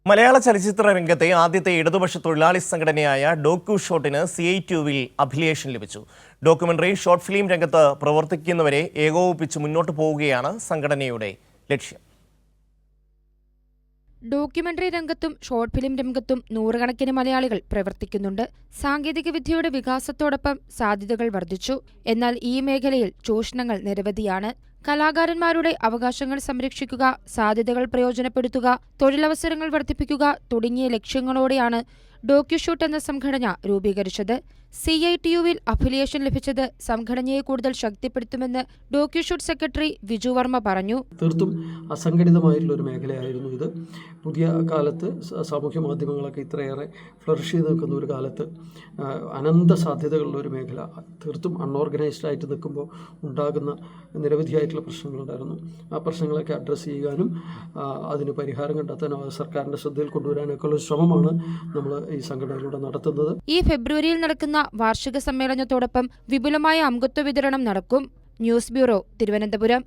മലയാള ചലച്ചിത്ര രംഗത്തെ ആദ്യത്തെ ഇടതുപക്ഷ തൊഴിലാളി സംഘടനയായ ഡോക്യു ഷോട്ടിന് CITUവിൽ അഫിലിയേഷൻ ലഭിച്ചു. ഡോക്യുമെന്ററി ഷോർട്ട് ഫിലിം രംഗത്ത് പ്രവർത്തിക്കുന്നവരെ ഏകോപിപ്പിച്ച് മുന്നോട്ട് പോവുകയാണ് സംഘടനയുടെ ലക്ഷ്യം. ഡോക്യുമെന്ററി രംഗത്തും ഷോർട്ട് ഫിലിം രംഗത്തും നൂറുകണക്കിന് മലയാളികൾ പ്രവർത്തിക്കുന്നുണ്ട്. സാങ്കേതികവിദ്യയുടെ വികാസത്തോടൊപ്പം സാധ്യതകൾ വർദ്ധിച്ചു. എന്നാൽ ഈ മേഖലയിൽ ചൂഷണങ്ങൾ നിരവധിയാണ്. കലാകാരന്മാരുടെ അവകാശങ്ങൾ സംരക്ഷിക്കുക, സാധ്യതകൾ പ്രയോജനപ്പെടുത്തുക, തൊഴിലവസരങ്ങൾ വർദ്ധിപ്പിക്കുക തുടങ്ങിയ ലക്ഷ്യങ്ങളോടെയാണ് ഡോക്യുഷൂട്ട് എന്ന സംഘടന രൂപീകരിച്ചത്. CITUവിൽ അഫിലിയേഷൻ ലഭിച്ചത് സംഘടനയെ കൂടുതൽ ശക്തിപ്പെടുത്തുമെന്ന് ഡോക്യുഷൂട്ട് സെക്രട്ടറി വിജു വർമ്മ പറഞ്ഞു. തീർത്തും അസംഘടിതമായിട്ടുള്ള ഒരു മേഖലയായിരുന്നു ഇത്. പുതിയ കാലത്ത് സാമൂഹ്യ മാധ്യമങ്ങളൊക്കെ ഇത്രയേറെ ഫ്ലറിഷ് ചെയ്ത് നിൽക്കുന്ന ഒരു കാലത്ത് അനന്ത സാധ്യതകളുള്ള ഒരു മേഖല തീർത്തും അൺഓർഗനൈസ്ഡ് ആയിട്ട് നിൽക്കുമ്പോൾ ഉണ്ടാകുന്ന നിരവധിയായിട്ടുള്ള പ്രശ്നങ്ങളുണ്ടായിരുന്നു. ആ പ്രശ്നങ്ങളൊക്കെ അഡ്രസ്സ് ചെയ്യാനും അതിന് പരിഹാരം കണ്ടെത്താനും സർക്കാരിൻ്റെ ശ്രദ്ധയിൽ കൊണ്ടുവരാനൊക്കെ ഉള്ള ശ്രമമാണ് നമ്മൾ ഈ സംഘടനയിലൂടെ നടത്തുന്നത്. ഈ ഫെബ്രുവരിയിൽ നടക്കുന്ന വാർഷിക സമ്മേളനത്തോടൊപ്പം വിപുലമായ അംഗത്വ വിതരണം നടക്കും. News bureau, Thiruvananthapuram.